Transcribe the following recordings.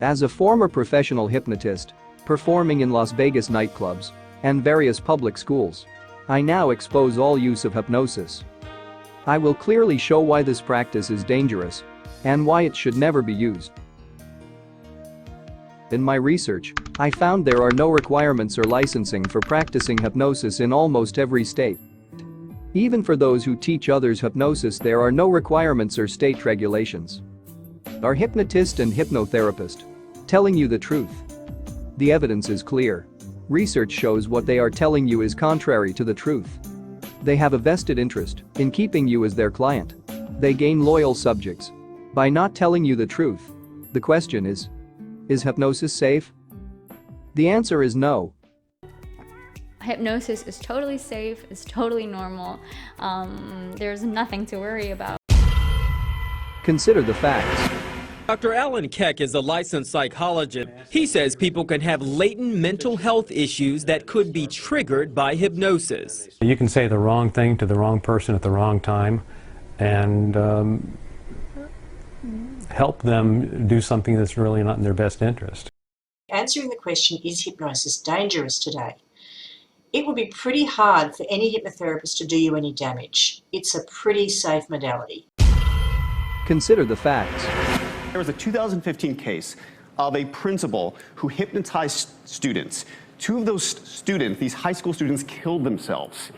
As a former professional hypnotist, performing in Las Vegas nightclubs and various public schools, I now expose all use of hypnosis. I will clearly show why this practice is dangerous and why it should never be used. In my research, I found there are no requirements or licensing for practicing hypnosis in almost every state. Even for those who teach others hypnosis, there are no requirements or state regulations. Are hypnotist and hypnotherapist telling you the truth? The evidence is clear. Research shows what they are telling you is contrary to the truth. They have a vested interest in keeping you as their client. They gain loyal subjects by not telling you the truth. The question is hypnosis safe? The answer is no. Hypnosis is totally safe, it's totally normal. There's nothing to worry about. Consider the facts. Dr. Alan Keck is a licensed psychologist. He says people can have latent mental health issues that could be triggered by hypnosis. You can say the wrong thing to the wrong person at the wrong time and help them do something that's really not in their best interest. Answering the question, is hypnosis dangerous today? It would be pretty hard for any hypnotherapist to do you any damage. It's a pretty safe modality. Consider the facts. There was a 2015 case of a principal who hypnotized students. Two of those students, these high school students, killed themselves.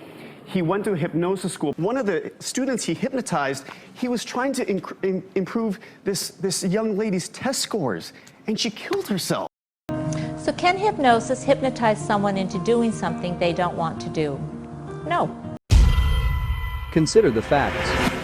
He went to a hypnosis school. One of the students he hypnotized, he was trying to improve this young lady's test scores, and she killed herself. So can hypnosis hypnotize someone into doing something they don't want to do? No. Consider the facts.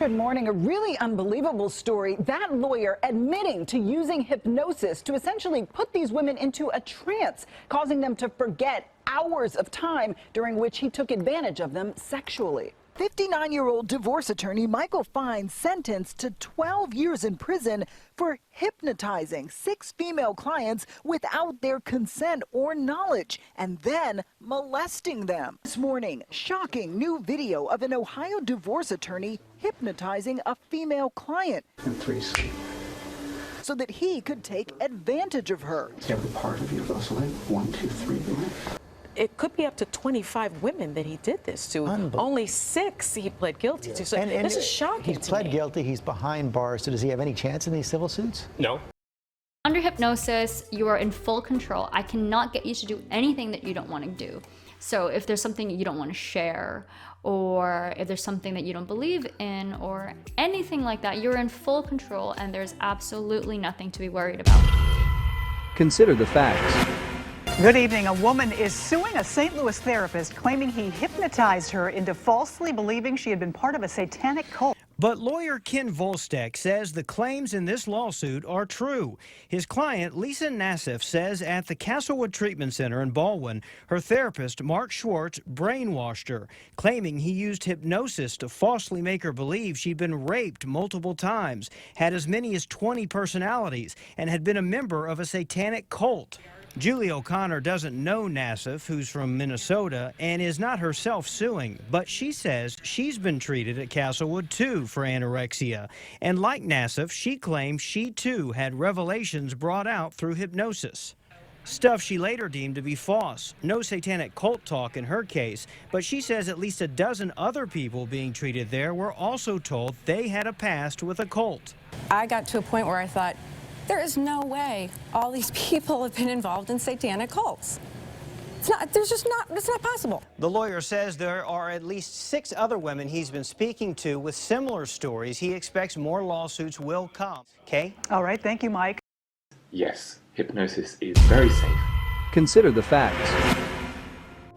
Good morning. A really unbelievable story. That lawyer admitting to using hypnosis to essentially put these women into a trance, causing them to forget hours of time during which he took advantage of them sexually. 59-year-old divorce attorney Michael Fine sentenced to 12 years in prison for hypnotizing 6 female clients without their consent or knowledge and then molesting them. This morning, shocking new video of an Ohio divorce attorney hypnotizing a female client so that he could take advantage of her. Every part of you goes like 1, 2, 3. It could be up to 25 women that he did this to. Only 6 he pled guilty to. So this is shocking. He's pled guilty. He's behind bars. So does he have any chance in these civil suits? No. Under hypnosis, you are in full control. I cannot get you to do anything that you don't want to do. So if there's something you don't want to share, or if there's something that you don't believe in, or anything like that, you're in full control and there's absolutely nothing to be worried about. Consider the facts. Good evening. A woman is suing a St. Louis therapist claiming he hypnotized her into falsely believing she had been part of a satanic cult. But lawyer Ken Volstek says the claims in this lawsuit are true. His client, Lisa Nassif, says at the Castlewood Treatment Center in Baldwin, her therapist, Mark Schwartz, brainwashed her, claiming he used hypnosis to falsely make her believe she'd been raped multiple times, had as many as 20 personalities, and had been a member of a satanic cult. Julie O'Connor doesn't know Nassif, who's from Minnesota, and is not herself suing, but she says she's been treated at Castlewood, too, for anorexia. And like Nassif, she claims she, too, had revelations brought out through hypnosis. Stuff she later deemed to be false. No satanic cult talk in her case, but she says at least a dozen other people being treated there were also told they had a past with a cult. I got to a point where I thought, there is no way all these people have been involved in satanic cults. It's not possible. The lawyer says there are at least 6 other women he's been speaking to with similar stories. He expects more lawsuits will come. Kay? All right, thank you, Mike. Yes, hypnosis is very safe. Consider the facts.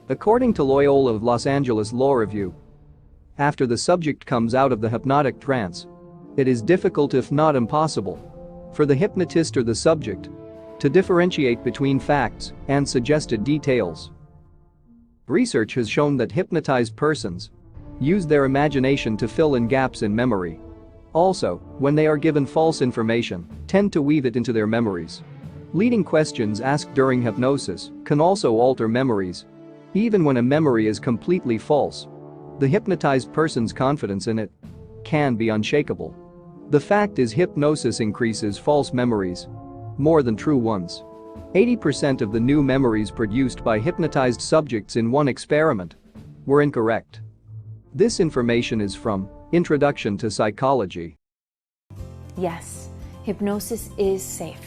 According to Loyola of Los Angeles Law Review, after the subject comes out of the hypnotic trance, it is difficult, if not impossible, for the hypnotist or the subject to differentiate between facts and suggested details. Research has shown that hypnotized persons use their imagination to fill in gaps in memory. Also, when they are given false information, tend to weave it into their memories. Leading questions asked during hypnosis can also alter memories. Even when a memory is completely false, the hypnotized person's confidence in it can be unshakable. The fact is, hypnosis increases false memories. more than true ones. 80% of the new memories produced by hypnotized subjects in one experiment were incorrect. This information is from Introduction to Psychology. Yes, hypnosis is safe.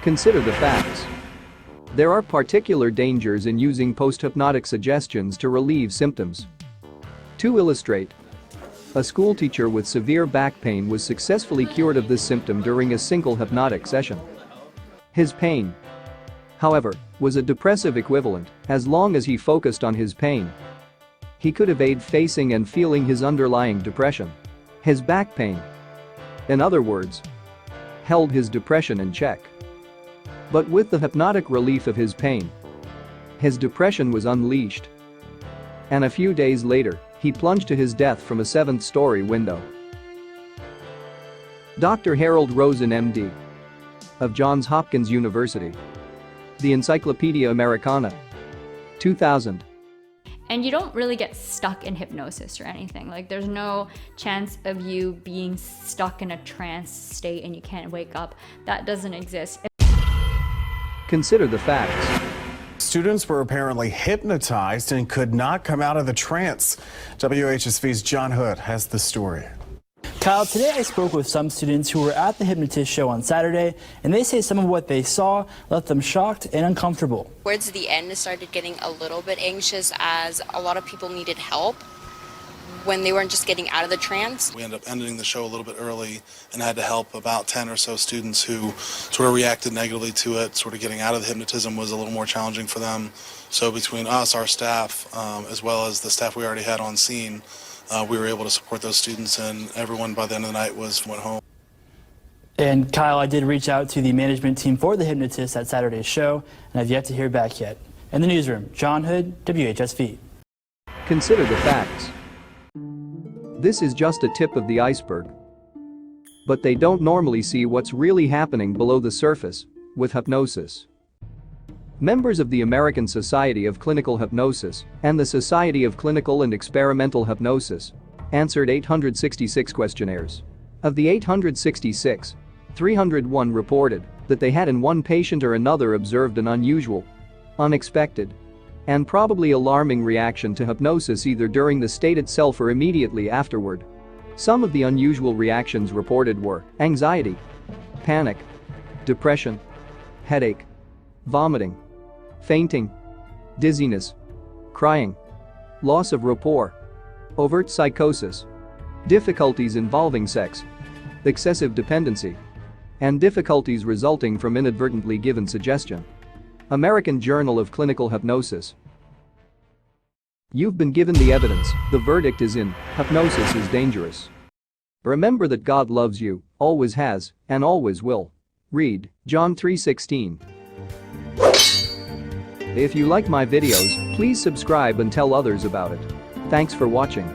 Consider the facts. There are particular dangers in using post-hypnotic suggestions to relieve symptoms. To illustrate, a schoolteacher with severe back pain was successfully cured of this symptom during a single hypnotic session. His pain, however, was a depressive equivalent. As long as he focused on his pain, he could evade facing and feeling his underlying depression. His back pain, in other words, held his depression in check. But with the hypnotic relief of his pain, his depression was unleashed. And a few days later, he plunged to his death from a 7th-story window. Dr. Harold Rosen, MD, of Johns Hopkins University. The Encyclopedia Americana. 2000. And you don't really get stuck in hypnosis or anything. Like, there's no chance of you being stuck in a trance state and you can't wake up. That doesn't exist. Consider the facts. Students were apparently hypnotized and could not come out of the trance. WHSV's John Hood has the story. Kyle, today I spoke with some students who were at the Hypnotist show on Saturday, and they say some of what they saw left them shocked and uncomfortable. Towards the end, I started getting a little bit anxious as a lot of people needed help when they weren't just getting out of the trance. We ended up ending the show a little bit early and had to help about 10 or so students who sort of reacted negatively to it. Sort of getting out of the hypnotism was a little more challenging for them. So between us, our staff, as well as the staff we already had on scene, we were able to support those students, and everyone by the end of the night went home. And Kyle, I did reach out to the management team for the Hypnotist at Saturday's show, and I've yet to hear back yet. In the newsroom, John Hood, WHSV. Consider the facts. This is just a tip of the iceberg. But they don't normally see what's really happening below the surface with hypnosis. Members of the American Society of Clinical Hypnosis and the Society of Clinical and Experimental Hypnosis answered 866 questionnaires. Of the 866, 301 reported that they had in one patient or another observed an unusual, unexpected, and probably alarming reaction to hypnosis either during the state itself or immediately afterward. Some of the unusual reactions reported were anxiety, panic, depression, headache, vomiting, fainting, dizziness, crying, loss of rapport, overt psychosis, difficulties involving sex, excessive dependency, and difficulties resulting from inadvertently given suggestion. American Journal of Clinical Hypnosis. You've been given the evidence, the verdict is in, hypnosis is dangerous. Remember that God loves you, always has, and always will. Read John 3:16. If you like my videos, please subscribe and tell others about it. Thanks for watching.